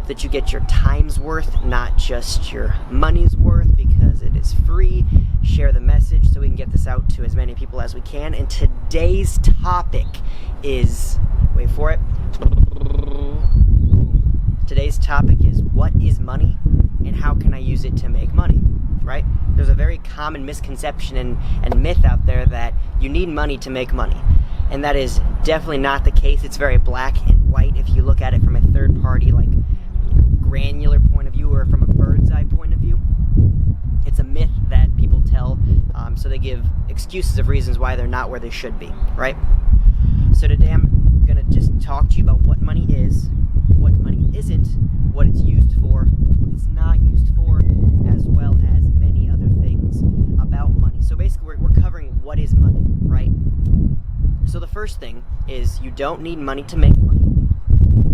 hope that you get your time's worth, not just your money's worth, because it is free. Share the message so we can get this out to as many people as we can. And today's topic is, wait for it, today's topic is, what is money and how can I use it to make money, right? There's a very common misconception and myth out there that you need money to make money. And that is definitely not the case. It's very black and white if you look at it from a third party, like granular point of view, or from a bird's eye point of view. It's a myth that people tell, so they give excuses of reasons why they're not where they should be, right? So today I'm going to just talk to you about what money is, what money isn't, what it's used for, what it's not used for, as well as many other things about money. So basically we're covering what is money, right? So the first thing is you don't need money to make money.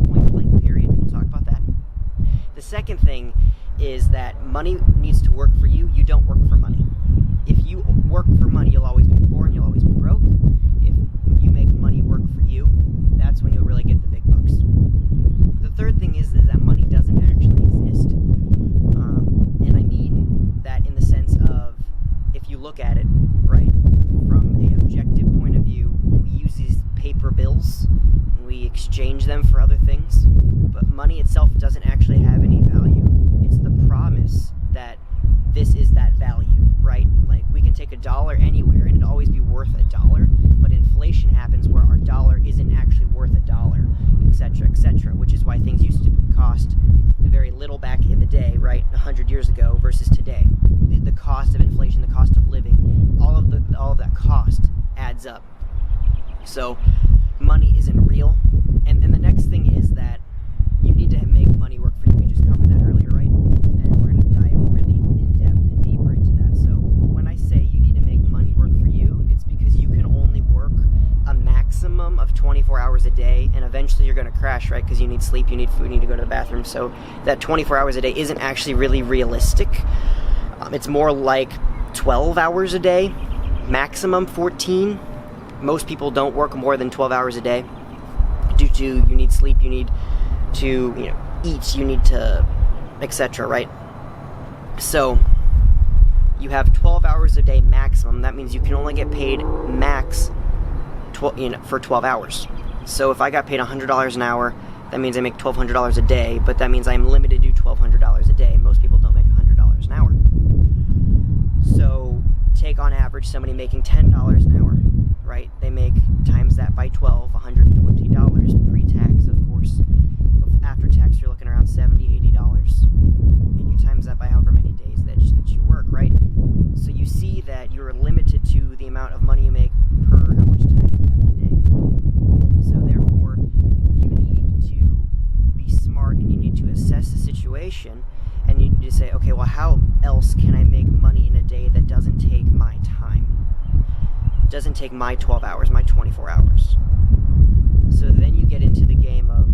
Point blank, period. We'll talk about that. The second thing is that money needs to work for you. You don't work for money. If you work for money, you'll always be poor and you'll always be broke. If you make money work for you, that's when you'll really get the big bucks. The third thing is that money doesn't actually exist. And I mean that in the sense of, if you look at it, right, from an objective point of view, we use these paper bills and we exchange them for other things, but money itself doesn't actually have any value. It's the promise that this is that value, right? Like, we can take $1 anywhere and it'd always be worth $1, but inflation happens where our dollar isn't actually worth $1, etc., which is why things used to cost very little back in the day, right, 100 years ago, versus today. The cost of inflation, the cost of living, all of that cost adds up. So money isn't real. And the next thing is that you need to make money work for you. We just covered that earlier, right? And we're going to dive really in depth and deeper into that. So when I say you need to make money work for you, it's because you can only work a maximum of 24 hours a day, and eventually you're going to crash, right? Because you need sleep, you need food, you need to go to the bathroom. So that 24 hours a day isn't actually really realistic. It's more like 12 hours a day, maximum 14. Most people don't work more than 12 hours a day due to you need sleep, you need to eat, you need to, etc., right? So you have 12 hours a day maximum. That means you can only get paid max for 12 hours. So if I got paid $100 an hour, that means I make $1,200 a day, but that means I'm limited to $1,200 a day. Most people don't make $100 an hour. So take on average somebody making $10 an hour, right? They make times that by 12, $120 pre-tax, of course. After tax, you're looking around $70, $80, and you times that by however many days that you work, right? So you see that you're limited to the amount of money you make per how much time you have in a day. So therefore, you need to be smart and you need to assess the situation, and you need to say, okay, well, how else can I make money in a day that doesn't take my time? Doesn't take my 12 hours, my 24 hours. So then you get into the game of,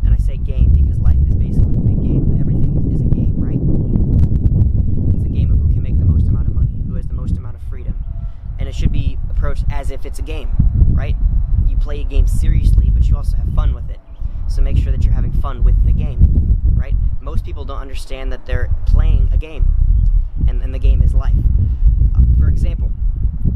and I say game because life is basically a big game. Everything is a game, right? It's a game of who can make the most amount of money, who has the most amount of freedom. And it should be approached as if it's a game, right? You play a game seriously, but you also have fun with it. So make sure that you're having fun with the game, right? Most people don't understand that they're playing a game, and the game is life. For example,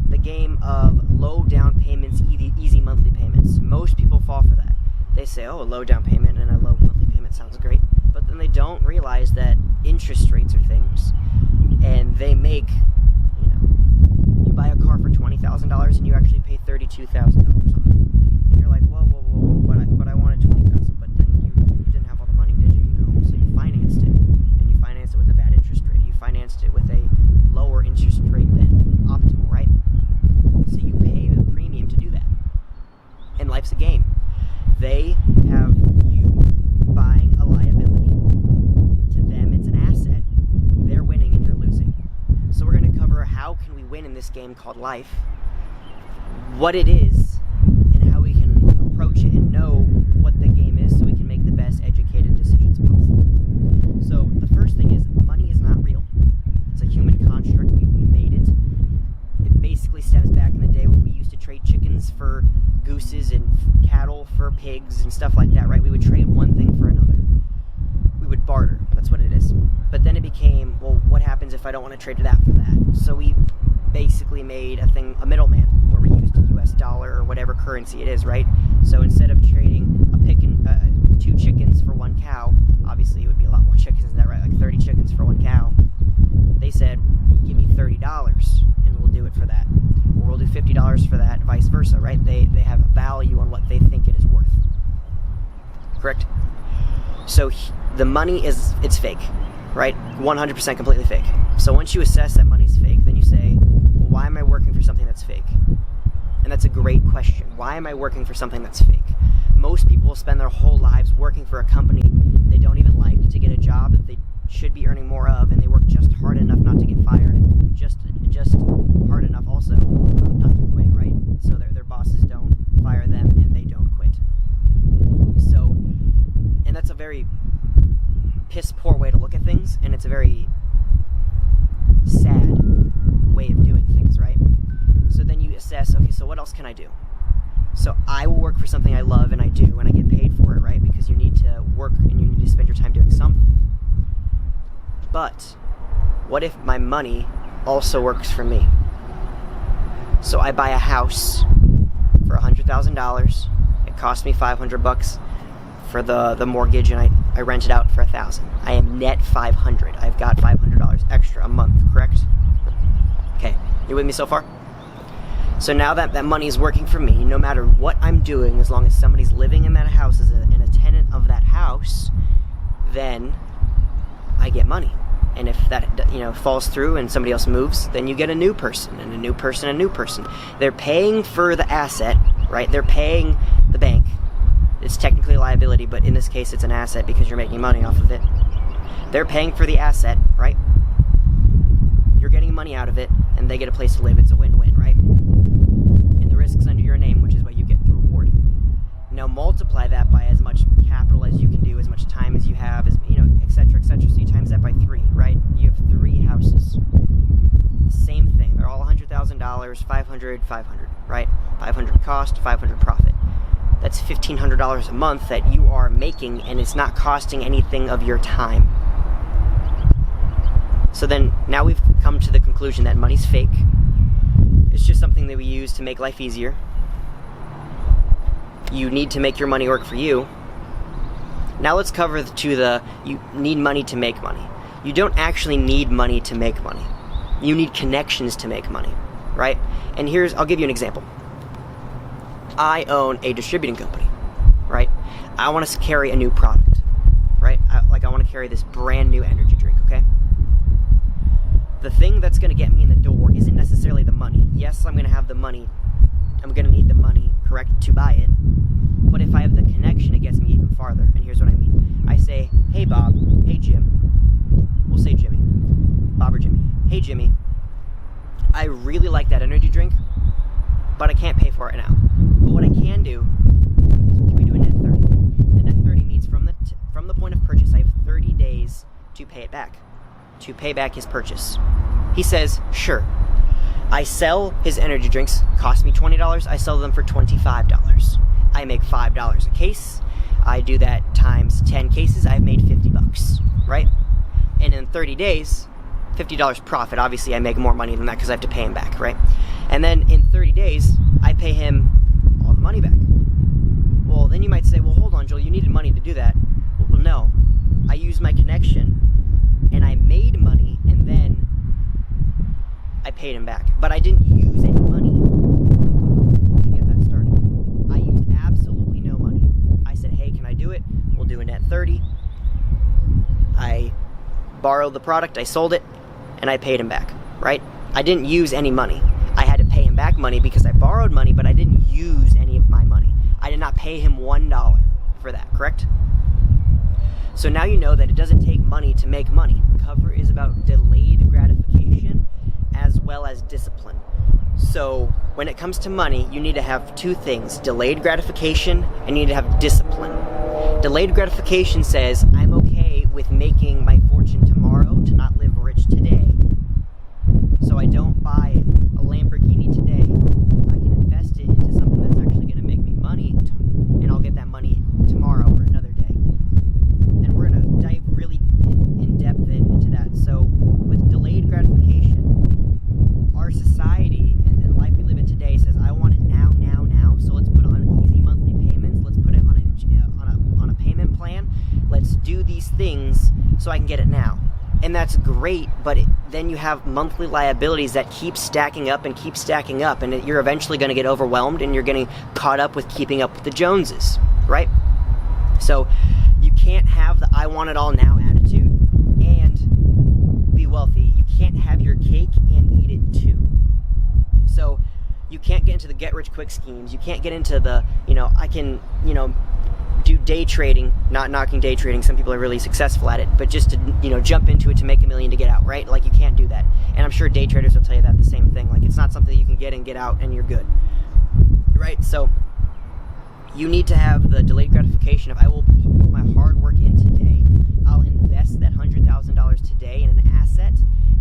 the game of low down payments, easy monthly payments. Most people fall for that. They say, oh, a low down payment and a low monthly payment sounds great. But then they don't realize that interest rates are things. And they make, you buy a car for $20,000 and you actually pay $32,000 on it. And you're like, whoa, but I wanted $20,000. But then you didn't have all the money, did you? No. So you financed it. And you financed it with a bad interest rate. You financed it with a lower interest rate than optimal, right? So you pay the premium to do that. And life's a game. They have you buying a liability. To them, it's an asset. They're winning and you're losing. So we're going to cover how can we win in this game called life, what it is, and how we can approach it and know what the game is so we can make the best educated decisions possible. So the first thing is, money is not real. It's a human construct. We made it. It basically stems back in the day when we used to trade chickens for gooses and cattle for pigs and stuff like that, right? We would trade one thing for another. we would barter. That's what it is. But then it became, well, what happens if I don't want to trade that for that? So we basically made a middleman, where we used a US dollar or whatever currency it is, right? So instead of trading 2 chickens for 1 cow, obviously it would be a lot more chickens than that, right? Like 30 chickens for 1 cow. They said, give me $30 and we'll do it for that. Or we'll do $50 for that, vice versa, right? They have a value on what they think it is worth. Correct? So the money it's fake, right? 100% completely fake. So once you assess that money's fake, then you say, well, why am I working for something that's fake? And that's a great question. Why am I working for something that's fake? Most people spend their whole lives working for a company they don't even like to get a job that they should be earning more of, and they work just hard enough not to get fired, just hard enough also not to quit, right? So their bosses don't fire them and they don't quit. So, and that's a very piss poor way to look at things, and it's a very sad way of doing things, right? So then you assess, okay, so what else can I do? So I will work for something I love, and I do, and I get paid for it, right? Because you need to work and you need to spend your time doing something. But what if my money also works for me? So I buy a house for $100,000. It cost me $500 for the mortgage, and I rent it out for $1,000. I am net $500. I've got $500 extra a month, correct? Okay, you with me so far? So now that money is working for me, no matter what I'm doing, as long as somebody's living in that house as and a tenant of that house, then I get money. And if that falls through and somebody else moves, then you get a new person and a new person and a new person. They're paying for the asset, right? They're paying the bank. It's technically a liability, but in this case it's an asset because you're making money off of it. They're paying for the asset, right? You're getting money out of it, and they get a place to live. It's a win-win, right? And the risk's under your name, which is what you get the reward. Now multiply that by as much capital as you can do, as much time as you have, as et cetera, et cetera. So you times that by 3, right? You have 3 houses. Same thing. They're all $100,000, 500, 500, right? 500 cost, 500 profit. That's $1,500 a month that you are making, and it's not costing anything of your time. So then, now we've come to the conclusion that money's fake. It's just something that we use to make life easier. You need to make your money work for you. Now let's cover you need money to make money. You don't actually need money to make money. You need connections to make money, right? And I'll give you an example. I own a distributing company, right? I want to carry a new product, right? I want to carry this brand new energy drink, okay? The thing that's going to get me in the door isn't necessarily the money. Yes, I'm going to have the money. I'm going to need the money, correct, to buy it. But if I have the connection, it gets me even farther. And here's what I mean. I say, hey Bob, hey Jim. We'll say Jimmy. Bob or Jimmy. Hey Jimmy, I really like that energy drink, but I can't pay for it now. But what I can do is, can we do a net 30? A net 30 means from the point of purchase, I have 30 days to pay it back. To pay back his purchase. He says, sure. I sell his energy drinks, cost me $20, I sell them for $25. I make $5 a case. I do that times 10 cases, I've made $50, right? And in 30 days, $50 profit. Obviously, I make more money than that because I have to pay him back, right? And then in 30 days, I pay him all the money back. Well, then you might say, well, hold on, Joel, you needed money to do that. Well, no. I used my connection, and I made money, and then I paid him back. But I didn't use any money to get that started. I used absolutely no money. I said, hey, can I do it? We'll do a net 30. I borrowed the product, I sold it, and I paid him back, right? I didn't use any money. I had to pay him back money because I borrowed money, but I didn't use any of my money. I did not pay him $1 for that, correct? So now you know that it doesn't take money to make money. Cover is about delayed gratification as well as discipline. So when it comes to money, you need to have 2 things, delayed gratification and you need to have discipline. Delayed gratification says, I'm okay with making my fortune tomorrow to not live rich today. So I don't buy a Lamborghini today. I can invest it into something that's actually going to make me money, and I'll get that money tomorrow or another day. And we're going to dive really these things so I can get it now. And that's great, but then you have monthly liabilities that keep stacking up, and you're eventually going to get overwhelmed, and you're getting caught up with keeping up with the Joneses, right? So you can't have the I want it all now attitude and be wealthy. You can't have your cake and eat it too. So you can't get into the get-rich-quick schemes. You can't get into the, I can, do day trading, not knocking day trading. Some people are really successful at it, but just to, jump into it to make $1 million to get out, right? Like, you can't do that. And I'm sure day traders will tell you that the same thing. Like, it's not something that you can get in, get out, and you're good, right? So you need to have the delayed gratification of, I will put my hard work in today. I'll invest that $100,000 today in an asset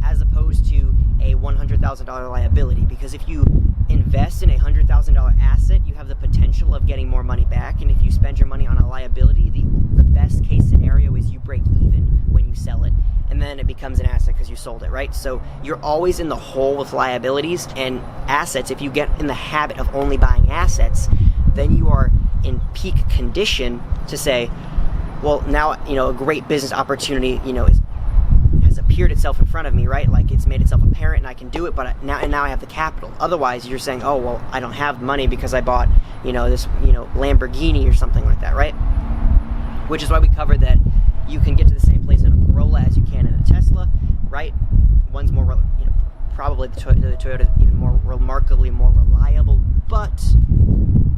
as opposed to a $100,000 liability. Because if you invest in a $100,000 asset, you have the potential of getting more money back. And if you spend your money on a liability, the best case scenario is you break even when you sell it, and then it becomes an asset because you sold it, right? So you're always in the hole with liabilities and assets. If you get in the habit of only buying assets, then you are in peak condition to say, well, now, a great business opportunity, has appeared itself in front of me, right? Like, it's made itself apparent and I can do it, but now I have the capital. Otherwise, you're saying, oh, well, I don't have money because I bought, this, Lamborghini or something like that, right? Which is why we covered that you can get to the same place in a Corolla as you can in a Tesla, right? One's more, probably the Toyota is even more remarkably more reliable, but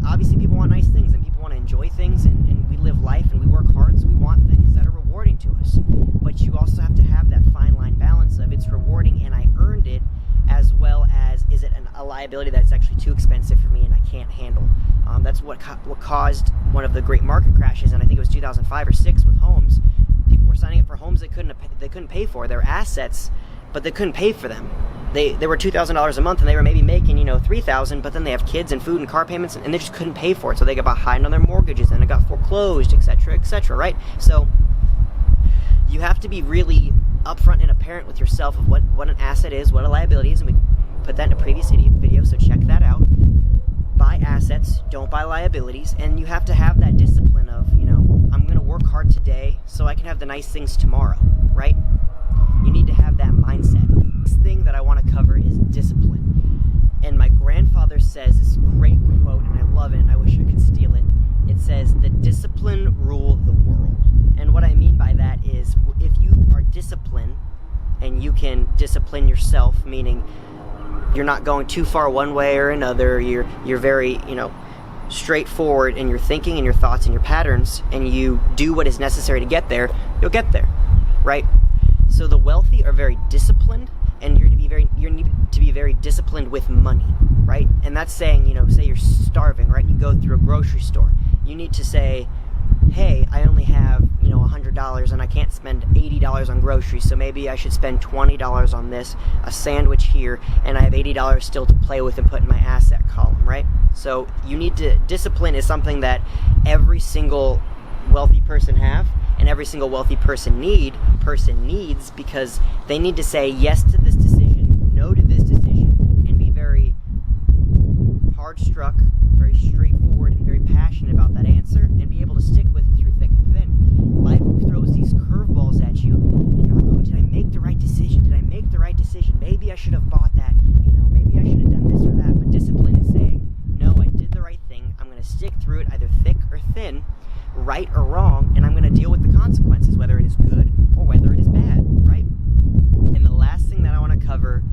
obviously people want nice things and people want to enjoy things, and we live life and we work hard, so we want things that are rewarding to us. But you also have to have that fine line balance of it's rewarding and I earned it, as well as is it a liability that's actually too expensive for me and I can't handle. That's what caused one of the great market crashes, and I think it was 2005 or 6 with homes. People were signing up for homes they couldn't pay for. Their assets, but they couldn't pay for them. They were $2,000 a month, and they were maybe making $3,000, but then they have kids and food and car payments, and they just couldn't pay for it. So they got behind on their mortgages, and it got foreclosed, etc., right? So you have to be really upfront and apparent with yourself of what an asset is, what a liability is, and we put that in a previous video, so check that out. Buy assets, don't buy liabilities, and you have to have that discipline of, I'm going to work hard today so I can have the nice things tomorrow, right? You need to have that mindset. This thing that I want to cover is discipline. And my grandfather says this great quote, and I love it, and I wish I could steal it. It says, "The discipline rule the world." And what I mean by that is, if you are disciplined and you can discipline yourself, meaning you're not going too far one way or another, you're very, straightforward in your thinking and your thoughts and your patterns, and you do what is necessary to get there, you'll get there, right? So the wealthy are very disciplined, and you need to be very disciplined with money, right? And that's saying, say you're starving, right? And you go through a grocery store. You need to say, hey, I only have, $100 and I can't spend $80 on groceries, so maybe I should spend $20 on this, a sandwich here, and I have $80 still to play with and put in my asset column, right? So you need to, discipline is something that every single wealthy person have, and every single wealthy person needs, because they need to say yes to this decision, no to this decision, and be very hard struck, very straightforward, and very passionate about that answer, and be able to stick with it through thick and thin. Life throws these curveballs at you, and you're like, oh, did I make the right decision? Maybe I should have bought that, maybe I should have done this or that. But discipline is saying, no, I did the right thing. I'm going to stick through it, either thick or thin, right or wrong, and I'm going to deal with the consequences, whether it is good or whether it is bad, right? And the last thing that I want to cover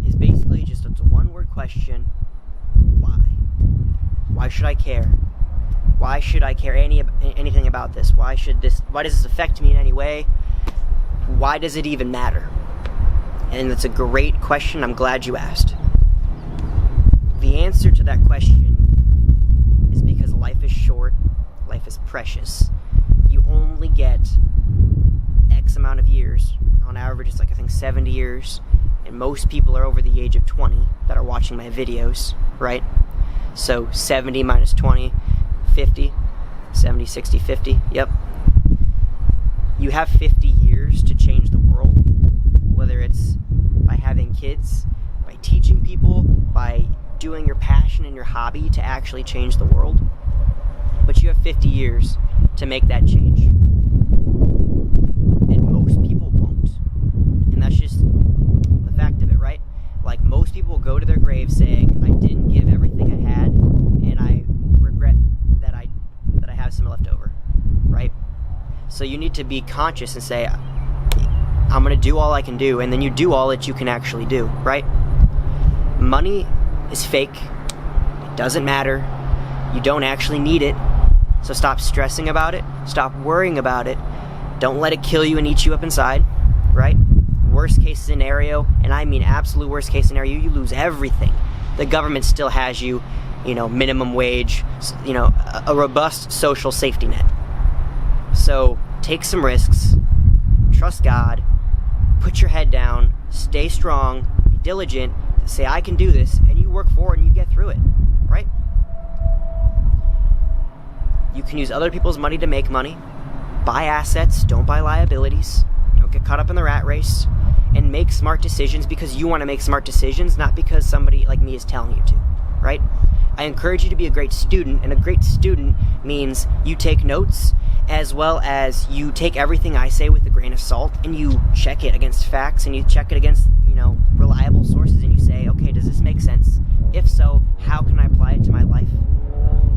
is basically just a one-word question: why? Why should I care? Why should I care anything about this? Why does this affect me in any way? Why does it even matter? And that's a great question. I'm glad you asked. The answer to that question is because life is short, life is precious. You only get X amount of years. On average, it's like, I think, 70 years. And most people are over the age of 20 that are watching my videos, right? So 70 minus 20, 50. 70, 60, 50. Yep. You have 50 years to change the world, whether it's by having kids, by teaching people, by doing your passion and your hobby to actually change the world. But you have 50 years to make that change. to be conscious and say, I'm going to do all I can do, and then you do all that you can actually do, right? Money is fake. It doesn't matter. You don't actually need it. So stop stressing about it. Stop worrying about it. Don't let it kill you and eat you up inside, right? Worst case scenario, and I mean absolute worst case scenario, you lose everything. The government still has you, minimum wage, a robust social safety net. So take some risks, trust God, put your head down, stay strong, be diligent, say I can do this, and you work forward and you get through it, right? You can use other people's money to make money. Buy assets, don't buy liabilities. Don't get caught up in the rat race. And make smart decisions because you want to make smart decisions, not because somebody like me is telling you to, right? I encourage you to be a great student, and a great student means you take notes as well as you take everything I say with a grain of salt and you check it against facts and you check it against, reliable sources, and you say, okay, does this make sense? If so, how can I apply it to my life?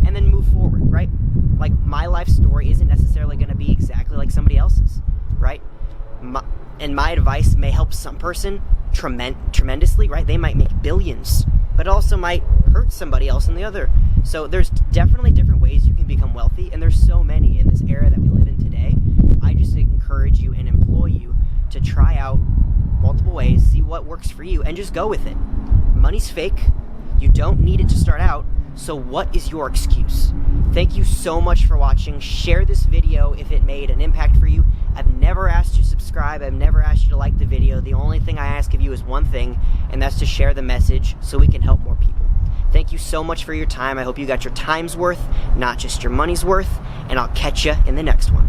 And then move forward, right? Like, my life story isn't necessarily going to be exactly like somebody else's, right? And my advice may help some person tremendously, right? They might make billions, but it also might hurt somebody else in the other. So there's definitely different ways you can become wealthy, and there's so many in this era that we live in today. I just encourage you and implore you to try out multiple ways, see what works for you, and just go with it. Money's fake. You don't need it to start out. So what is your excuse? Thank you so much for watching. Share this video if it made an impact for you. I've never asked you to subscribe. I've never asked you to like the video. The only thing I ask of you is one thing, and that's to share the message so we can help more people. Thank you so much for your time. I hope you got your time's worth, not just your money's worth, and I'll catch you in the next one.